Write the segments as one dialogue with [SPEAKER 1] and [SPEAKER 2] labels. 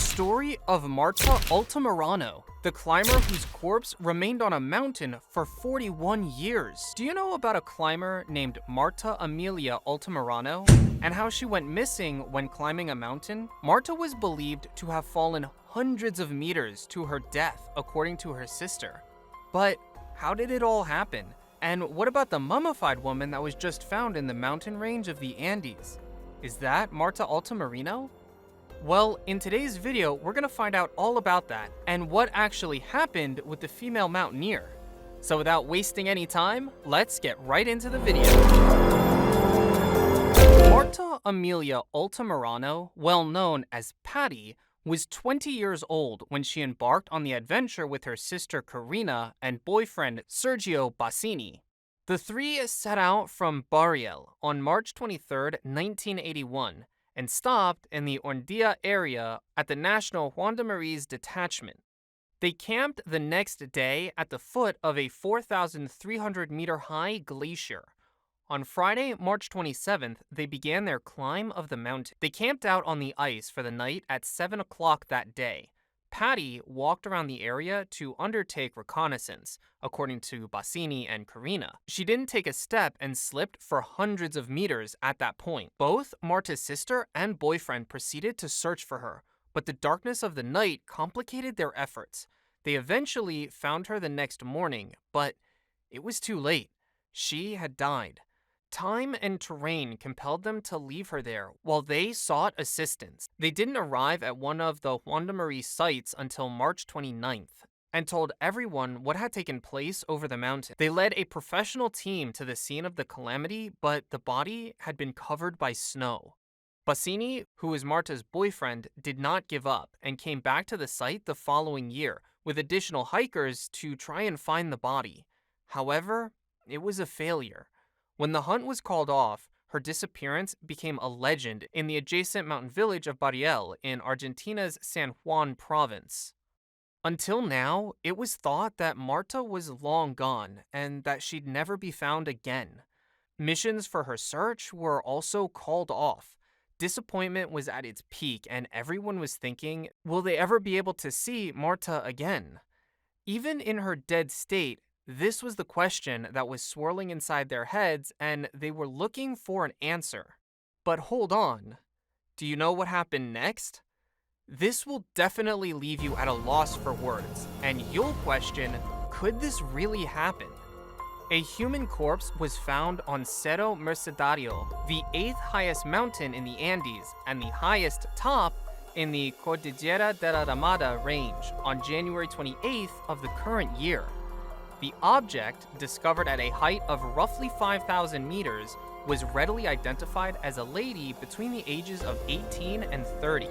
[SPEAKER 1] story of Marta Altamirano, the climber whose corpse remained on a mountain for 41 years. Do you know about a climber named Marta Emilia Altamirano and how she went missing when climbing a mountain? Marta was believed to have fallen hundreds of meters to her death, according to her sister. But how did it all happen? And what about the mummified woman that was just found in the mountain range of the Andes? Is that Marta Altamirano? Well, in today's video, we're gonna find out all about that and what actually happened with the female mountaineer. So without wasting any time, let's get right into the video. Marta Emilia Altamirano, well known as Patty, was 20 years old when she embarked on the adventure with her sister Corina and boyfriend Sergio Bossini. The three set out from Barreal on March 23, 1981, and stopped in the Hornadillas area at the National Gendarmerie's detachment. They camped the next day at the foot of a 4,300-meter-high glacier. On Friday, March 27th, they began their climb of the mountain. They camped out on the ice for the night at 7 o'clock that day. Patty walked around the area to undertake reconnaissance, according to Bossini and Corina. She didn't take a step and slipped for hundreds of meters at that point. Both Marta's sister and boyfriend proceeded to search for her, but the darkness of the night complicated their efforts. They eventually found her the next morning, but it was too late. She had died. Time and terrain compelled them to leave her there while they sought assistance. They didn't arrive at one of the Gendarmerie sites until March 29th and told everyone what had taken place over the mountain. They led a professional team to the scene of the calamity, but the body had been covered by snow. Bossini, who was Marta's boyfriend, did not give up and came back to the site the following year with additional hikers to try and find the body. However, it was a failure. When the hunt was called off, her disappearance became a legend in the adjacent mountain village of Barreal in Argentina's San Juan province. Until now, it was thought that Marta was long gone and that she'd never be found again. Missions for her search were also called off. Disappointment was at its peak and everyone was thinking, will they ever be able to see Marta again? Even in her dead state, this was the question that was swirling inside their heads, and they were looking for an answer. But hold on. Do you know what happened next? This will definitely leave you at a loss for words, and you'll question, could this really happen? A human corpse was found on Cerro Mercedario, the 8th highest mountain in the Andes and the highest top in the Cordillera de la Ramada range on January 28th of the current year. The object, discovered at a height of roughly 5,000 meters, was readily identified as a lady between the ages of 18 and 30.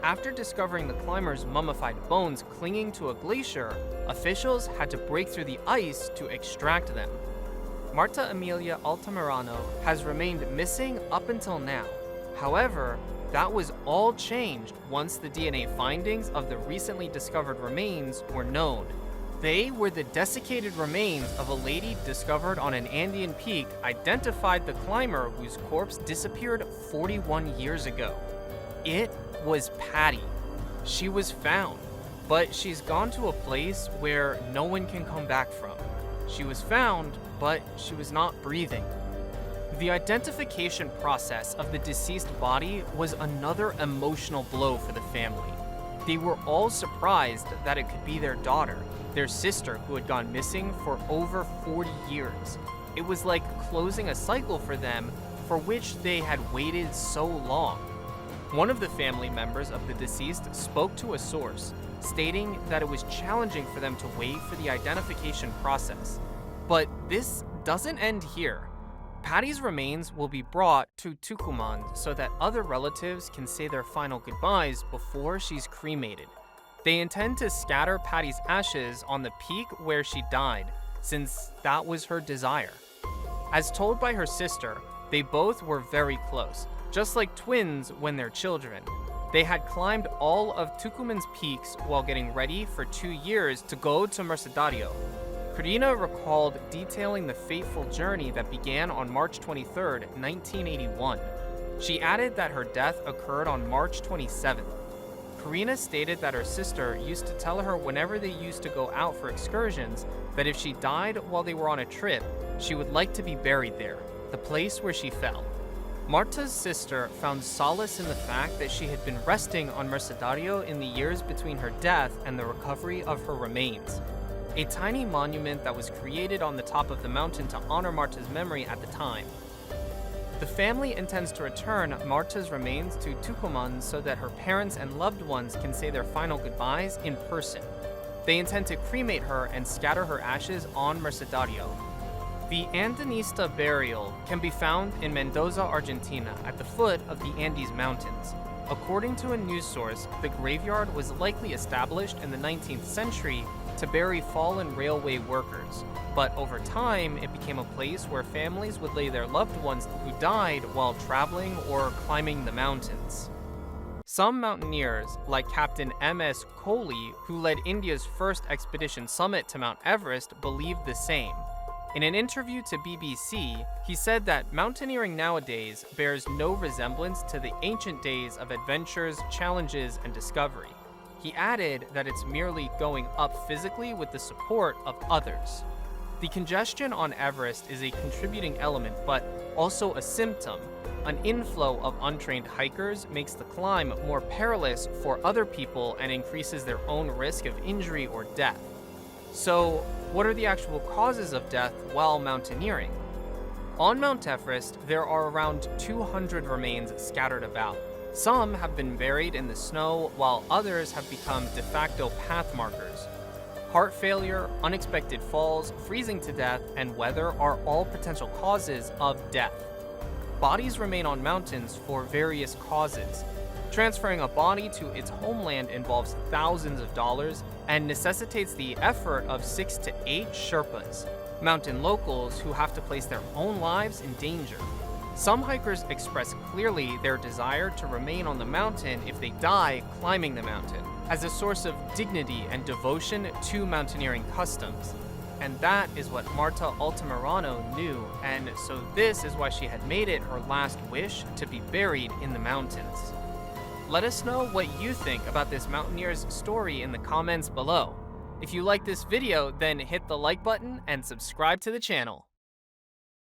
[SPEAKER 1] After discovering the climber's mummified bones clinging to a glacier, officials had to break through the ice to extract them. Marta Emilia Altamirano has remained missing up until now. However, that was all changed once the DNA findings of the recently discovered remains were known. They were the desiccated remains of a lady discovered on an Andean peak identified the climber whose corpse disappeared 41 years ago. It was Patty. She was found, but she's gone to a place where no one can come back from. She was found, but she was not breathing. The identification process of the deceased body was another emotional blow for the family. They were all surprised that it could be their daughter, their sister who had gone missing for over 40 years. It was like closing a cycle for them for which they had waited so long. One of the family members of the deceased spoke to a source, stating that it was challenging for them to wait for the identification process. But this doesn't end here. Patty's remains will be brought to Tucumán so that other relatives can say their final goodbyes before she's cremated. They intend to scatter Patty's ashes on the peak where she died, since that was her desire. As told by her sister, they both were very close, just like twins when they're children. They had climbed all of Tucumán's peaks while getting ready for 2 years to go to Mercedario. Corina recalled detailing the fateful journey that began on March 23, 1981. She added that her death occurred on March 27th. Corina stated that her sister used to tell her whenever they used to go out for excursions that if she died while they were on a trip, she would like to be buried there, the place where she fell. Marta's sister found solace in the fact that she had been resting on Mercedario in the years between her death and the recovery of her remains. A tiny monument that was created on the top of the mountain to honor Marta's memory at the time. The family intends to return Marta's remains to Tucumán so that her parents and loved ones can say their final goodbyes in person. They intend to cremate her and scatter her ashes on Mercedario. The Andinista burial can be found in Mendoza, Argentina, at the foot of the Andes Mountains. According to a news source, the graveyard was likely established in the 19th century to bury fallen railway workers, but over time it became a place where families would lay their loved ones who died while traveling or climbing the mountains. Some mountaineers, like Captain M.S. Kohli, who led India's first expedition summit to Mount Everest, believed the same. In an interview to BBC, he said that mountaineering nowadays bears no resemblance to the ancient days of adventures, challenges, and discovery. He added that it's merely going up physically with the support of others. The congestion on Everest is a contributing element, but also a symptom. An inflow of untrained hikers makes the climb more perilous for other people and increases their own risk of injury or death. So, what are the actual causes of death while mountaineering? On Mount Everest, there are around 200 remains scattered about. Some have been buried in the snow, while others have become de facto path markers. Heart failure, unexpected falls, freezing to death, and weather are all potential causes of death. Bodies remain on mountains for various causes. Transferring a body to its homeland involves thousands of dollars and necessitates the effort of 6 to 8 Sherpas, mountain locals who have to place their own lives in danger. Some hikers express clearly their desire to remain on the mountain if they die climbing the mountain, as a source of dignity and devotion to mountaineering customs. And that is what Marta Altamirano knew, and so this is why she had made it her last wish to be buried in the mountains. Let us know what you think about this mountaineer's story in the comments below. If you like this video, then hit the like button and subscribe to the channel.